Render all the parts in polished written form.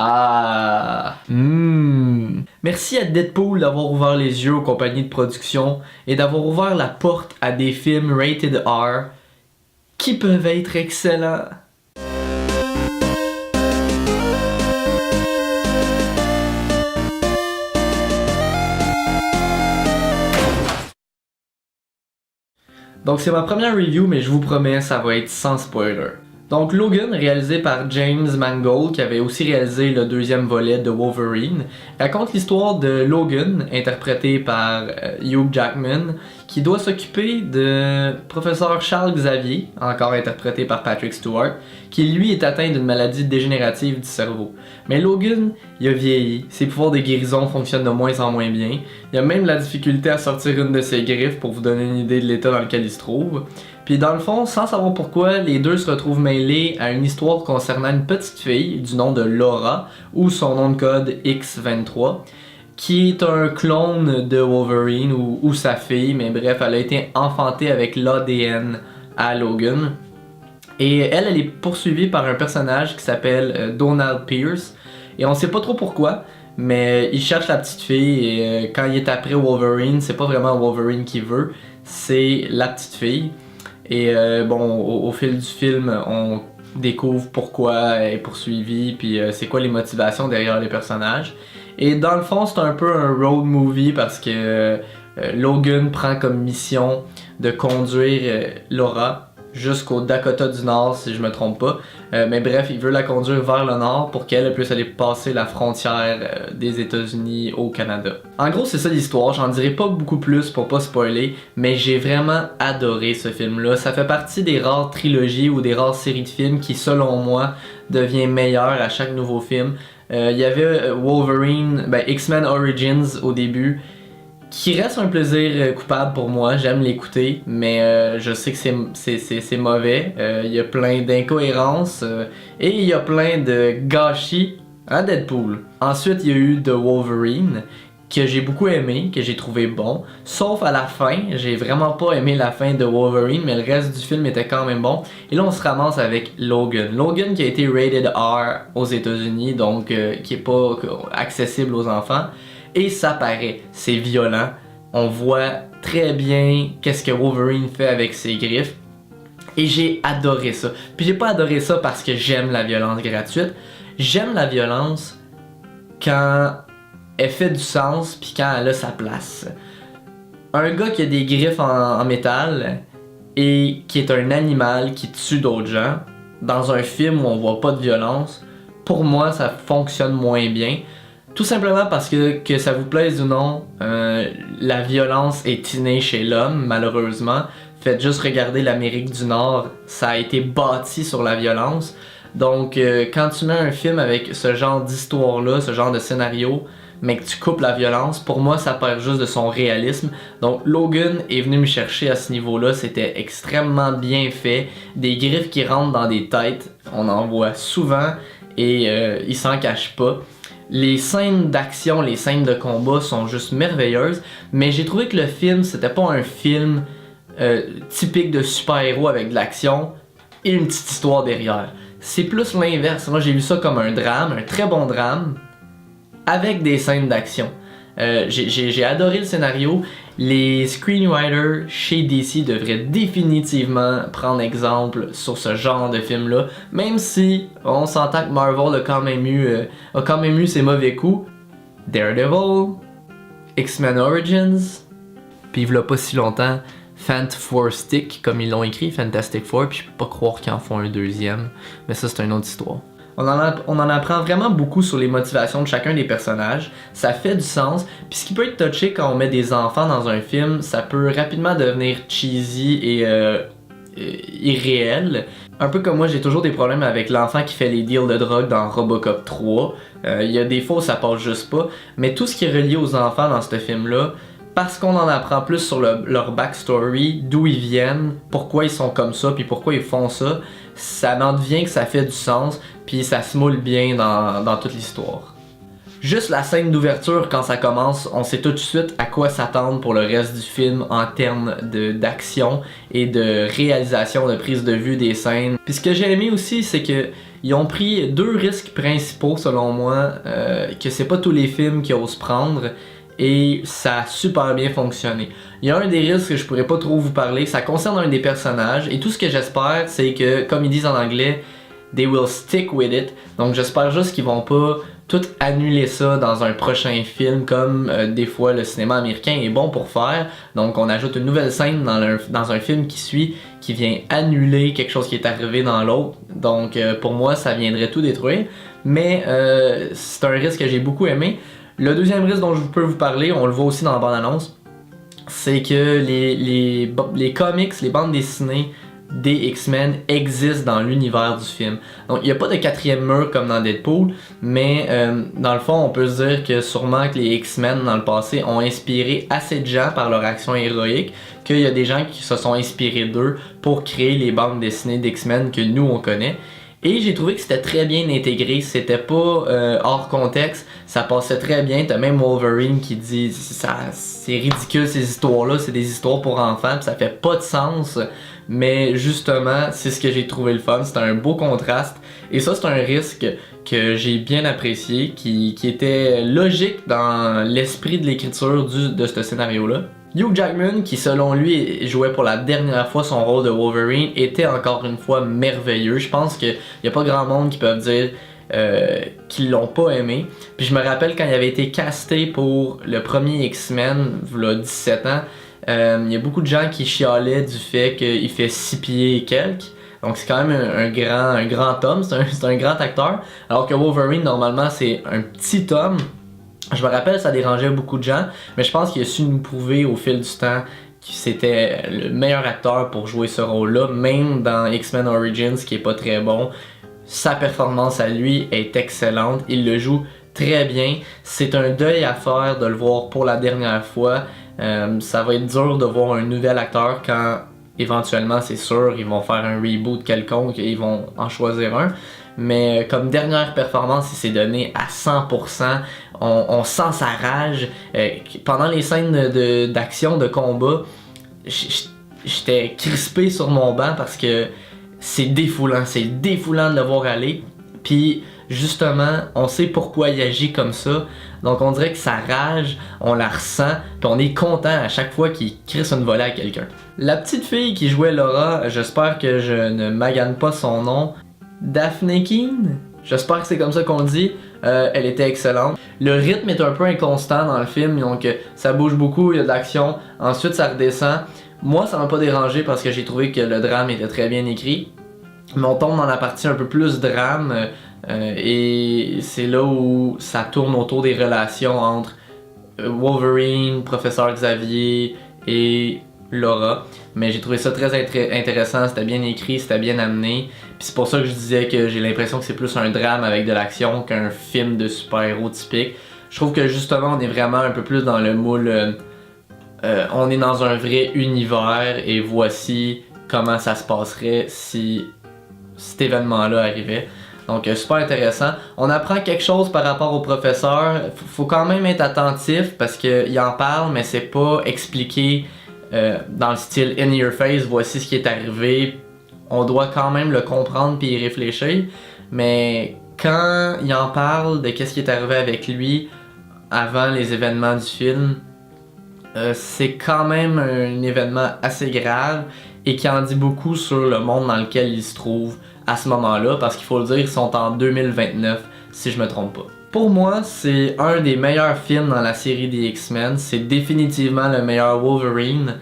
Ah. Merci à Deadpool d'avoir ouvert les yeux aux compagnies de production et d'avoir ouvert la porte à des films rated R qui peuvent être excellents. Donc c'est ma première review, mais je vous promets, ça va être sans spoiler. Donc Logan, réalisé par James Mangold, qui avait aussi réalisé le deuxième volet de Wolverine, raconte l'histoire de Logan, interprété par Hugh Jackman, qui doit s'occuper de professeur Charles Xavier, encore interprété par Patrick Stewart, qui lui est atteint d'une maladie dégénérative du cerveau. Mais Logan, il a vieilli, ses pouvoirs de guérison fonctionnent de moins en moins bien, il a même la difficulté à sortir une de ses griffes pour vous donner une idée de l'état dans lequel il se trouve. Puis dans le fond, sans savoir pourquoi, les deux se retrouvent mêlés à une histoire concernant une petite fille du nom de Laura, ou son nom de code X-23, qui est un clone de Wolverine ou sa fille, mais bref, elle a été enfantée avec l'ADN à Logan. Et elle est poursuivie par un personnage qui s'appelle Donald Pierce, et on sait pas trop pourquoi, mais il cherche la petite fille, et quand il est après Wolverine, c'est pas vraiment Wolverine qui veut, c'est la petite fille. Et au fil du film, on découvre pourquoi elle est poursuivie, puis c'est quoi les motivations derrière les personnages. Et dans le fond, c'est un peu un road movie parce que Logan prend comme mission de conduire Laura jusqu'au Dakota du Nord, si je me trompe pas. Mais bref, il veut la conduire vers le nord pour qu'elle puisse aller passer la frontière des États-Unis au Canada. En gros, c'est ça l'histoire. J'en dirai pas beaucoup plus pour pas spoiler, mais j'ai vraiment adoré ce film-là. Ça fait partie des rares trilogies ou des rares séries de films qui, selon moi, devient meilleur à chaque nouveau film. Il y avait Wolverine, X-Men Origins au début, qui reste un plaisir coupable pour moi, j'aime l'écouter, mais je sais que c'est mauvais, il y a plein d'incohérences et il y a plein de gâchis à Deadpool. Ensuite, il y a eu The Wolverine, que j'ai beaucoup aimé, que j'ai trouvé bon, sauf à la fin, j'ai vraiment pas aimé la fin de Wolverine, mais le reste du film était quand même bon. Et là, on se ramasse avec Logan. Logan qui a été rated R aux États-Unis, donc qui est pas accessible aux enfants. Et ça paraît, c'est violent. On voit très bien qu'est-ce que Wolverine fait avec ses griffes. Et j'ai adoré ça. Puis j'ai pas adoré ça parce que j'aime la violence gratuite. J'aime la violence quand elle fait du sens puis quand elle a sa place. Un gars qui a des griffes en métal et qui est un animal qui tue d'autres gens, dans un film où on voit pas de violence, pour moi ça fonctionne moins bien. Tout simplement parce que ça vous plaise ou non, la violence est innée chez l'homme, malheureusement. Faites juste regarder l'Amérique du Nord, ça a été bâti sur la violence. Donc quand tu mets un film avec ce genre d'histoire-là, ce genre de scénario, mais que tu coupes la violence, pour moi ça perd juste de son réalisme. Donc Logan est venu me chercher à ce niveau-là, c'était extrêmement bien fait. Des griffes qui rentrent dans des têtes, on en voit souvent et il s'en cache pas. Les scènes d'action, les scènes de combat sont juste merveilleuses, mais j'ai trouvé que le film, c'était pas un film typique de super-héros avec de l'action et une petite histoire derrière. C'est plus l'inverse. Moi, j'ai vu ça comme un drame, un très bon drame, avec des scènes d'action. J'ai adoré le scénario. Les screenwriters chez DC devraient définitivement prendre exemple sur ce genre de film-là, même si on s'entend que Marvel a quand même eu ses mauvais coups. Daredevil, X-Men Origins, puis il y a pas si longtemps, Fantastic, comme ils l'ont écrit, Fantastic Four, puis je peux pas croire qu'ils en font un deuxième, mais ça c'est une autre histoire. On en apprend vraiment beaucoup sur les motivations de chacun des personnages, ça fait du sens, puis ce qui peut être touché quand on met des enfants dans un film, ça peut rapidement devenir cheesy et irréel. Un peu comme moi, j'ai toujours des problèmes avec l'enfant qui fait les deals de drogue dans Robocop 3. Il y a des fois où ça passe juste pas, mais tout ce qui est relié aux enfants dans ce film-là, parce qu'on en apprend plus sur leur backstory, d'où ils viennent, pourquoi ils sont comme ça, puis pourquoi ils font ça, ça en devient que ça fait du sens, puis ça se moule bien dans toute l'histoire. Juste la scène d'ouverture, quand ça commence, on sait tout de suite à quoi s'attendre pour le reste du film en termes d'action et de réalisation, de prise de vue des scènes. Puis ce que j'ai aimé aussi, c'est que Ils ont pris deux risques principaux selon moi, que c'est pas tous les films qui osent prendre, et ça a super bien fonctionné. Il y a un des risques que je pourrais pas trop vous parler, ça concerne un des personnages, et tout ce que j'espère, c'est que, comme ils disent en anglais, they will stick with it. Donc j'espère juste qu'ils vont pas tout annuler ça dans un prochain film, comme des fois le cinéma américain est bon pour faire. Donc on ajoute une nouvelle scène dans un film qui suit, qui vient annuler quelque chose qui est arrivé dans l'autre. Donc pour moi ça viendrait tout détruire, mais c'est un risque que j'ai beaucoup aimé. Le deuxième risque dont je peux vous parler, on le voit aussi dans la bande-annonce, c'est que les comics, les bandes dessinées des X-Men existent dans l'univers du film. Donc il n'y a pas de quatrième mur comme dans Deadpool, mais dans le fond on peut se dire que sûrement que les X-Men dans le passé ont inspiré assez de gens par leur action héroïque, qu'il y a des gens qui se sont inspirés d'eux pour créer les bandes dessinées d'X-Men que nous on connaît. Et j'ai trouvé que c'était très bien intégré, c'était pas hors contexte, ça passait très bien. T'as même Wolverine qui dit c'est ridicule ces histoires-là, c'est des histoires pour enfants, pis ça fait pas de sens. Mais justement, c'est ce que j'ai trouvé le fun, c'était un beau contraste. Et ça, c'est un risque que j'ai bien apprécié, qui était logique dans l'esprit de l'écriture de ce scénario-là. Hugh Jackman, qui selon lui jouait pour la dernière fois son rôle de Wolverine, était encore une fois merveilleux. Je pense qu'il n'y a pas grand monde qui peuvent dire qu'ils l'ont pas aimé. Puis je me rappelle quand il avait été casté pour le premier X-Men, il y a 17 ans, il y a beaucoup de gens qui chialaient du fait qu'il fait 6 pieds et quelques. Donc c'est quand même un grand homme, c'est un grand acteur. Alors que Wolverine, normalement, c'est un petit homme. Je me rappelle, ça dérangeait beaucoup de gens, mais je pense qu'il a su nous prouver au fil du temps que c'était le meilleur acteur pour jouer ce rôle-là, même dans X-Men Origins, qui est pas très bon. Sa performance à lui est excellente, il le joue très bien. C'est un deuil à faire de le voir pour la dernière fois. Ça va être dur de voir un nouvel acteur quand éventuellement, c'est sûr, ils vont faire un reboot quelconque et ils vont en choisir un. Mais comme dernière performance, il s'est donné à 100%. On sent sa rage. Pendant les scènes d'action, de combat, j'étais crispé sur mon banc parce que c'est défoulant de le voir aller. Puis justement, on sait pourquoi il agit comme ça. Donc on dirait que sa rage, on la ressent, puis on est content à chaque fois qu'il crisse une volée à quelqu'un. La petite fille qui jouait Laura, j'espère que je ne magane pas son nom, Daphne Keane, j'espère que c'est comme ça qu'on le dit, elle était excellente. Le rythme est un peu inconstant dans le film, donc ça bouge beaucoup, il y a de l'action, ensuite ça redescend. Moi ça m'a pas dérangé parce que j'ai trouvé que le drame était très bien écrit, mais on tombe dans la partie un peu plus drame, et c'est là où ça tourne autour des relations entre Wolverine, Professeur Xavier et Laura. Mais j'ai trouvé ça très intéressant, c'était bien écrit, c'était bien amené. Puis c'est pour ça que je disais que j'ai l'impression que c'est plus un drame avec de l'action qu'un film de super-héros typique. Je trouve que justement on est vraiment un peu plus dans le moule, on est dans un vrai univers et voici comment ça se passerait si cet événement-là arrivait. Donc super intéressant. On apprend quelque chose par rapport au professeur. Faut quand même être attentif parce qu'il en parle, mais c'est pas expliqué dans le style in your face, voici ce qui est arrivé. On doit quand même le comprendre puis y réfléchir. Mais quand il en parle de qu'est-ce qui est arrivé avec lui avant les événements du film, c'est quand même un événement assez grave et qui en dit beaucoup sur le monde dans lequel il se trouve à ce moment-là, parce qu'il faut le dire, ils sont en 2029, si je me trompe pas. Pour moi, c'est un des meilleurs films dans la série des X-Men, c'est définitivement le meilleur Wolverine,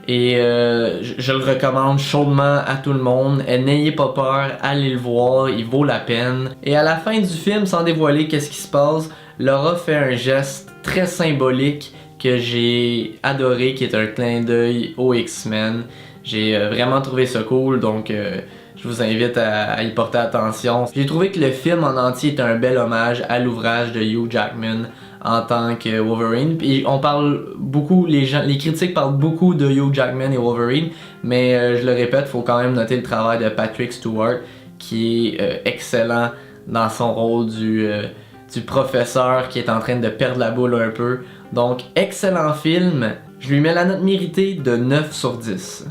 et je le recommande chaudement à tout le monde. Et n'ayez pas peur, allez le voir, il vaut la peine. Et à la fin du film, sans dévoiler qu'est-ce qui se passe, Laura fait un geste très symbolique que j'ai adoré, qui est un clin d'œil aux X-Men. J'ai vraiment trouvé ça cool, donc je vous invite à y porter attention. J'ai trouvé que le film en entier est un bel hommage à l'ouvrage de Hugh Jackman en tant que Wolverine. Puis on parle beaucoup, les critiques parlent beaucoup de Hugh Jackman et Wolverine, mais je le répète, il faut quand même noter le travail de Patrick Stewart qui est excellent dans son rôle du professeur qui est en train de perdre la boule un peu. Donc excellent film, je lui mets la note méritée de 9 sur 10.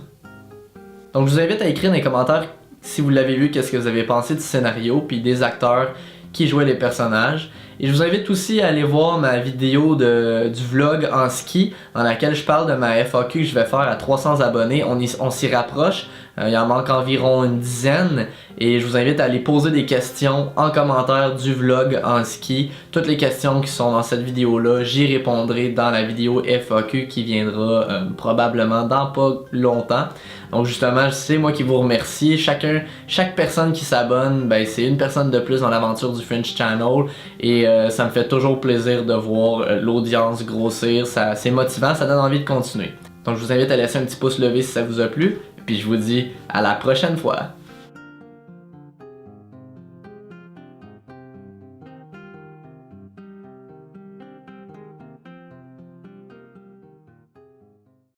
Donc je vous invite à écrire dans les commentaires si vous l'avez vu, qu'est-ce que vous avez pensé du scénario, puis des acteurs qui jouaient les personnages. Et je vous invite aussi à aller voir ma vidéo du vlog en ski, dans laquelle je parle de ma FAQ que je vais faire à 300 abonnés. On s'y rapproche, il en manque environ une dizaine, et je vous invite à aller poser des questions en commentaire du vlog en ski. Toutes les questions qui sont dans cette vidéo-là, j'y répondrai dans la vidéo FAQ qui viendra probablement dans pas longtemps. Donc justement, c'est moi qui vous remercie. Chaque personne qui s'abonne, ben, c'est une personne de plus dans l'aventure du French Channel, et ça me fait toujours plaisir de voir l'audience grossir. C'est motivant, ça donne envie de continuer. Donc je vous invite à laisser un petit pouce levé si ça vous a plu, puis je vous dis à la prochaine fois.